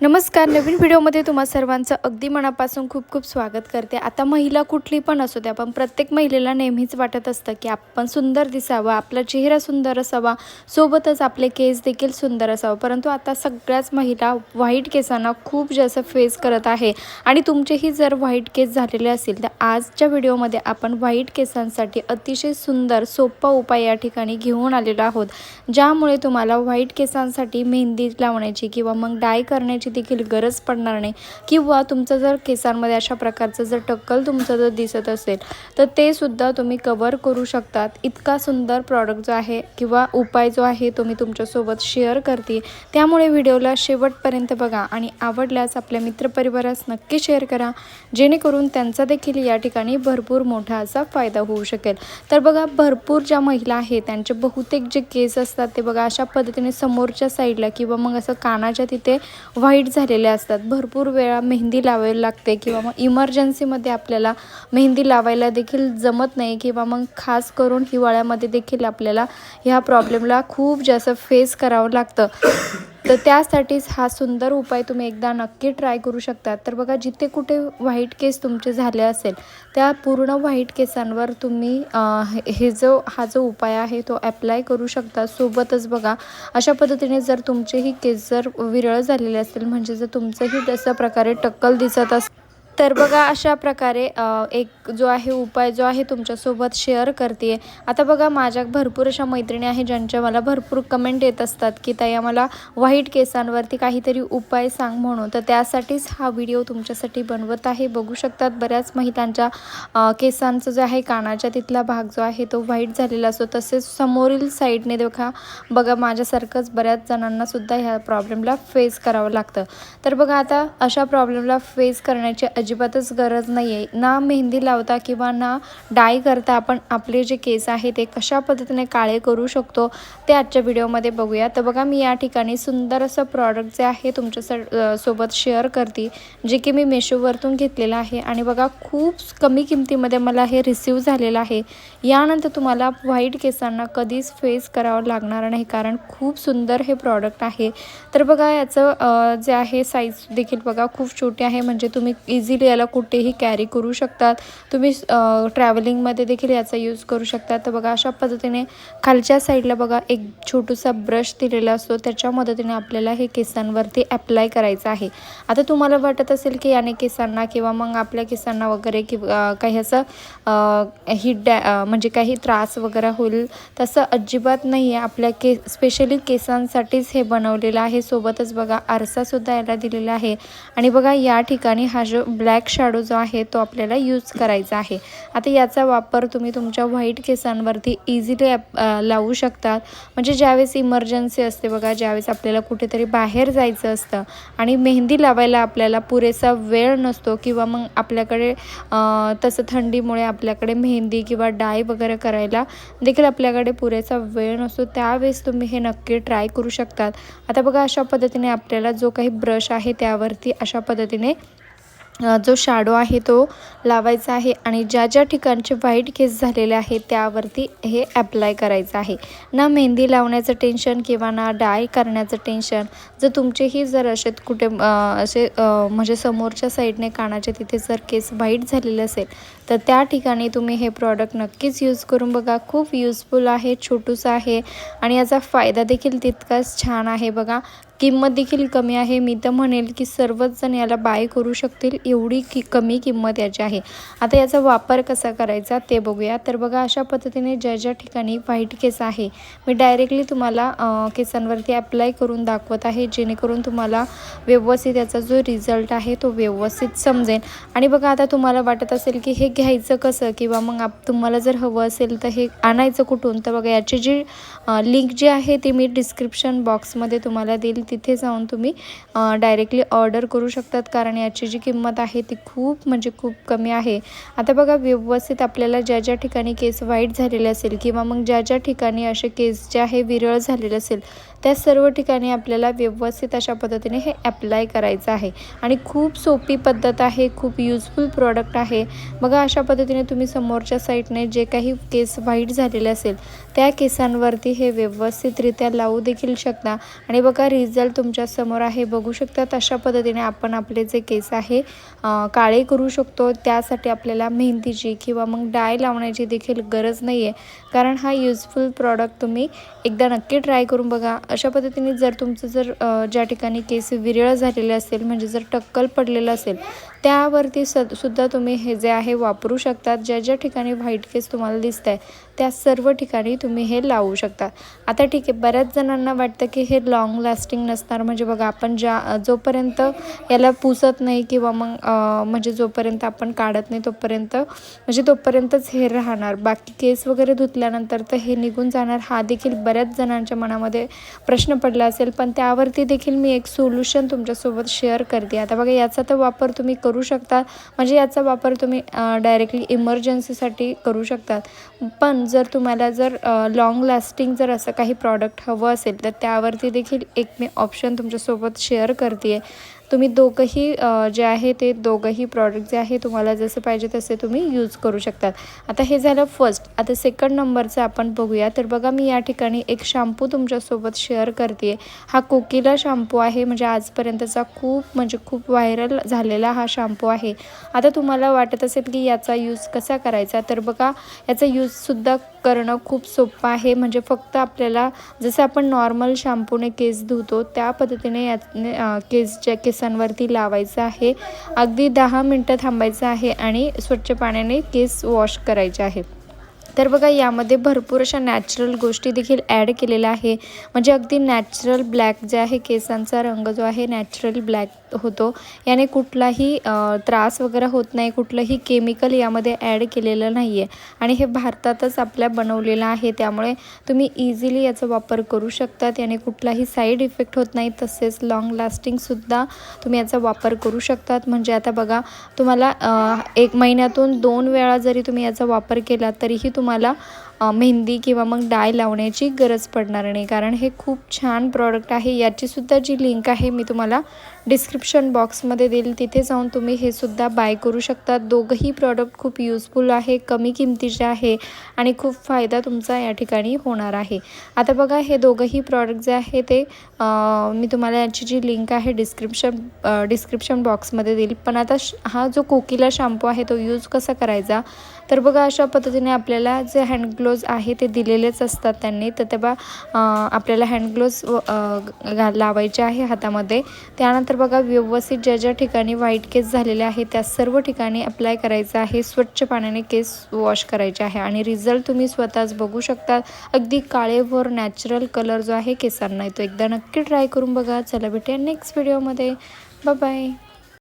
नमस्कार. नवीन व्हिडिओमध्ये तुम्हा सर्वांचं अगदी मनापासून खूप खूप स्वागत करते. आता महिला कुठली पण असू द्या, पण प्रत्येक महिलेला नेहमीच वाटत असतं की आपण सुंदर दिसावं, आपला चेहरा सुंदर असावा, सोबतच आपले केस देखील सुंदर असावं. परंतु आता सगळ्याच महिला व्हाईट केसांना खूप जास्त फेस करत आहे आणि तुमचेही जर व्हाईट केस झालेले असतील तर आजच्या व्हिडिओमध्ये आपण व्हाईट केसांसाठी अतिशय सुंदर सोपा उपाय या ठिकाणी घेऊन आलेलो आहोत, ज्यामुळे तुम्हाला व्हाईट केसांसाठी मेहंदी लावण्याची किंवा मग डाय करण्याची देखील गरज पडणार नाही. किंवा तुमचं जर केसांमध्ये अशा प्रकारचं जर टक्कल तुमचं जर दिसत असेल तर ते सुद्धा तुम्ही कव्हर करू शकतात. इतका सुंदर प्रॉडक्ट जो आहे किंवा उपाय जो आहे तो मी तुमच्यासोबत शेअर करते. त्यामुळे व्हिडिओला शेवटपर्यंत बघा आणि आवडल्यास आपल्या मित्रपरिवारास नक्की शेअर करा, जेणेकरून त्यांचा देखील या ठिकाणी भरपूर मोठा असा फायदा होऊ शकेल. तर बघा, भरपूर ज्या महिला आहेत त्यांचे बहुतेक जे केस असतात ते बघा अशा पद्धतीने समोरच्या साईडला किंवा मग असं कानाच्या तिथे व्हाईट झालेले असतात. भरपूर वेळा मेहंदी लावायला लागते किंवा मग इमर्जन्सीमध्ये आपल्याला मेहंदी लावायला देखील जमत नाही किंवा मग खास करून हिवाळ्यामध्ये देखील आपल्याला ह्या प्रॉब्लेमला खूप जास्त फेस करावं लागतं. तर त्यासाठीच हा सुंदर उपाय तुम्ही एकदा नक्की ट्राय करू शकता. तर बघा, जिथे कुठे व्हाईट केस तुमचे झाले असेल त्या पूर्ण व्हाईट केसांवर तुम्ही हा जो उपाय आहे तो ॲप्लाय करू शकता. सोबतच बघा, अशा पद्धतीने जर तुमचेही केस जर विरळ झालेले असतील, म्हणजे जर तुमचंही तशा प्रकारे टक्कल दिसत असेल तर बघा अशा प्रकारे एक जो आहे उपाय जो आहे तुमच्यासोबत शेअर करते. आता बघा, माझ्या भरपूर अशा मैत्रिणी आहेत ज्यांच्या मला भरपूर कमेंट येत असतात की ताई आम्हाला व्हाईट केसांवरती काहीतरी उपाय सांग म्हणून. तर त्यासाठीच हा व्हिडिओ तुमच्यासाठी बनवत आहे. बघू शकतात बऱ्याच महिलांच्या केसांचं जो आहे कानाच्या तिथला भाग जो आहे तो व्हाईट झालेला असतो. तसेच समोरील साईडने बघा माझ्यासारखंच बऱ्याच जणांना सुद्धा ह्या प्रॉब्लेमला फेस करावं लागतं. तर बघा, आता अशा प्रॉब्लेमला फेस करण्याची अजिबातच गरज नाही आहे. ना मेहंदी लावता किंवा ना डाय करता आपण आपले जे केस आहे ते कशा पद्धतीने काळे करू शकतो ते आजच्या व्हिडिओमध्ये बघूया. तर बघा, मी या ठिकाणी सुंदर असं प्रॉडक्ट जे आहे तुमच्या सोबत शेअर करते, जे की मी मेशोवरतून घेतलेलं आहे आणि बघा खूप कमी किमतीमध्ये मला हे रिसीव झालेलं आहे. यानंतर तुम्हाला व्हाईट केसांना कधीच फेस करावं लागणार नाही, कारण खूप सुंदर हे प्रॉडक्ट आहे. तर बघा, याचं जे आहे साईज देखील बघा खूप छोटी आहे, म्हणजे तुम्ही इझिली याला कुठेही कॅरी करू शकतात. तुम्ही ट्रॅव्हलिंगमध्ये देखील याचा यूज करू शकता. तर बघा, अशा पद्धतीने खालच्या साईडला बघा एक छोटूसा ब्रश दिलेला असतो, त्याच्या मदतीने आपल्याला हे केसांवरती ॲप्लाय करायचं आहे. आता तुम्हाला वाटत असेल की याने केसांना किंवा मग आपल्या केसांना वगैरे किंवा काही असं म्हणजे काही त्रास वगैरे होईल, तसं अजिबात नाही आहे. आपल्या स्पेशली केसांसाठीच हे बनवलेलं आहे. सोबतच बघा आरसासुद्धा याला दिलेला आहे आणि बघा या ठिकाणी हा जो ब्लॅक शॅडो जो आहे तो आपल्याला यूज करायचा आहे. आता याचा वापर तुम्ही तुमच्या व्हाईट केसांवरती इझिली लावू शकतात. म्हणजे ज्यावेळेस इमर्जन्सी असते बघा, ज्यावेळेस आपल्याला कुठेतरी बाहेर जायचं असतं आणि मेहंदी लावायला आपल्याला पुरेसा वेळ नसतो किंवा मग आपल्याकडे तसं थंडीमुळे आपल्याकडे मेहंदी किंवा डाय वगैरे करायला देखील आपल्याकडे पुरेसा वेळ नसतो, त्यावेळेस तुम्ही हे नक्की ट्राय करू शकतात. आता बघा, अशा पद्धतीने आपल्याला जो काही ब्रश आहे त्यावरती अशा पद्धतीने जो शॅडो आहे तो लावायचा आहे आणि ज्या ज्या ठिकाणचे व्हाईट केस झालेले आहेत त्यावरती हे ॲप्लाय करायचं आहे. ना मेहंदी लावण्याचं टेन्शन किंवा ना डाय करण्याचं टेन्शन. जर तुमचेही जर असे कुठे म्हणजे समोरच्या साईडने कानाच्या तिथे जर केस व्हाईट झालेले असेल तर त्या ठिकाणी तुम्ही हे प्रॉडक्ट नक्कीच यूज करून बघा. खूप युजफुल आहे, छोटूसं आहे आणि याचा फायदा देखील तितकाच छान आहे. बघा, किंमत देखील कमी आहे. मी तर म्हणेल की सर्वच जण याला बाय करू शकतील, एवढी कमी किंमत याची आहे. आता याचा वापर कसा करायचा ते बघूया. तर बघा, अशा पद्धतीने ज्या ज्या ठिकाणी व्हाईट केस आहे मी डायरेक्टली तुम्हाला केसांवरती ॲप्लाय करून दाखवत आहे, जेणेकरून तुम्हाला व्यवस्थित याचा जो रिझल्ट आहे तो व्यवस्थित समजेल. आणि बघा, आता तुम्हाला वाटत असेल की हे घ्यायचं कसं किंवा मग तुम्हाला जर हवं असेल तर हे आणायचं कुठून, तर बघा याची जी लिंक जी आहे ती मी डिस्क्रिप्शन बॉक्समध्ये तुम्हाला देईल. तिथे जाऊन तुम्ही डायरेक्टली ऑर्डर करू शकतात, कारण याची जी किंमत आहे ती खूप म्हणजे खूप कमी आहे. आता बघा, व्यवस्थित आपल्याला ज्या ज्या ठिकाणी केस व्हाईट झालेले असेल किंवा मग ज्या ज्या ठिकाणी असे केस जे आहे विरळ झालेले असेल त्या सर्व ठिकाणी आपल्याला व्यवस्थित अशा पद्धतीने हे अप्लाय करायचं आहे आणि खूप सोपी पद्धत आहे, खूप युजफुल प्रॉडक्ट आहे। बघा अशा पद्धतीने तुम्ही समोरच्या साईडने जे काही केस व्हाईट झालेले असेल त्या केसांवरती हे व्यवस्थितरित्या लावू देखील शकता आणि बघा रिझल्ट तुमच्या समोर आहे, बघू शकतात। अशा पद्धतीने आपण आपले जे केस आहे काळे करू शकतो। त्यासाठी आपल्याला मेहंदीची किंवा मग डाय लावण्याची देखील गरज नाही आहे, कारण हा युजफुल प्रॉडक्ट तुम्ही एकदा नक्की ट्राय करून बघा। अशा पद्धतीने जर तुमचं ज्या ठिकाणी केस विरळ झालेले असेल, म्हणजे जर टक्कल पडलेलं असेल, त्यावरती सुद्धा तुम्ही हे जे आहे वापरू शकतात। ज्या ठिकाणी व्हाईट केस तुम्हाला दिसत आहे त्या सर्व ठिकाणी तुम्ही हे लावू शकता। आता ठीक आहे, बऱ्याच जणांना वाटतं की हे लॉंग लास्टिंग नसणार, म्हणजे बघा आपण जोपर्यंत याला पुसत नाही किंवा मग म्हणजे जोपर्यंत आपण काढत नाही तोपर्यंतच हे राहणार, बाकी केस वगैरे धुतल्यानंतर तर हे निघून जाणार। हा देखील बऱ्याच जणांच्या मनामध्ये प्रश्न पडला असेल, पण त्यावरती देखील मी एक सोल्युशन तुमच्यासोबत शेअर करते। आता बघा याचा तर वापर तुम्ही करू शकता, म्हणजे याचा वापर तुम्ही डायरेक्टली इमर्जन्सीसाठी करू शकतात। पण जर तुम्हाला लॉंग लास्टिंग असं काही प्रॉडक्ट हवं असेल तर त्यावरती देखील एक मी ऑप्शन तुमच्यासोबत शेअर करते आहे। तुम्ही दोघंही जे आहे ते दोघंही प्रॉडक्ट जे आहे तुम्हाला जसं पाहिजे तसे तुम्ही यूज करू शकतात। आता हे झालं फर्स्ट। आता सेकंड नंबरचं आपण बघूया। तर बघा मी या ठिकाणी एक शॅम्पू तुमच्यासोबत शेअर करते। हा कोकिला शॅम्पू आहे, म्हणजे आजपर्यंतचा खूप व्हायरल झालेला हा शॅम्पू आहे। आता तुम्हाला वाटत असेल की याचा यूज कसा करायचा, तर बघा याचा यूजसुद्धा करणं खूप सोपं आहे। म्हणजे फक्त आपल्याला जसं आपण नॉर्मल शॅम्पूने केस धुतो त्या पद्धतीने केसांवरती लावायचं आहे। अगदी 10 मिनटं थांबायचं आहे आणि स्वच्छ पाण्याने केस वॉश करायचे आहे। तर बघा यामध्ये भरपूर अशा नॅचरल गोष्टी देखील ॲड केलेल्या आहे, म्हणजे अगदी नॅचरल ब्लॅक जे आहे, केसांचा रंग जो आहे नॅचरल ब्लॅक होतो। याने कुठलाही त्रास वगैरे होत नाही, कुठलंही केमिकल यामध्ये ॲड केलेलं नाही आहे आणि हे भारतातच आपल्या बनवलेलं आहे, त्यामुळे तुम्ही इझिली याचा वापर करू शकतात। याने कुठलाही साईड इफेक्ट होत नाही, तसेच लॉंग लास्टिंगसुद्धा तुम्ही याचा वापर करू शकतात। म्हणजे आता बघा तुम्हाला 1 महिन्यातून 2 वेळा जरी तुम्ही याचा वापर केला तरीही तुम्हाला मेहंदी किंवा मग डाय लावण्याची गरज पडणार नाही, कारण हे खूप छान प्रॉडक्ट आहे। याचीसुद्धा जी लिंक आहे मी तुम्हाला डिस्क्रिप्शन बॉक्समध्ये देईल, तिथे जाऊन तुम्ही हे सुद्धा बाय करू शकता। दोघंही प्रॉडक्ट खूप युजफुल आहे, कमी किमतीचे आहे आणि खूप फायदा तुमचा या ठिकाणी होणार आहे। आता बघा हे दोघंही प्रॉडक्ट जे आहे ते मी तुम्हाला याची जी लिंक आहे डिस्क्रिप्शन बॉक्समध्ये देईल। पण आता हा जो कोकिला शॅम्पू आहे तो यूज कसा करायचा, तर बघा अशा पद्धतीने आपल्याला जे हँड ग्लोव्ज आहे ते दिलेलेच असतात त्यांनी, तर तेव्हा आपल्याला हँड ग्लोव्ज लावायचे आहे हातामध्ये। त्यानंतर बघा व्यवस्थित ज्या ठिकाणी व्हाईट केस झालेले आहे त्या सर्व ठिकाणी अप्लाय करायचं आहे, स्वच्छ पाण्याने केस वॉश करायचे आहे आणि रिझल्ट तुम्ही स्वतःच बघू शकता। अगदी काळेभोर नॅचरल कलर जो आहे केसांना येतो। एकदा नक्की ट्राय करून बघा। चला भेटूया नेक्स्ट व्हिडिओमध्ये, बाय बाय।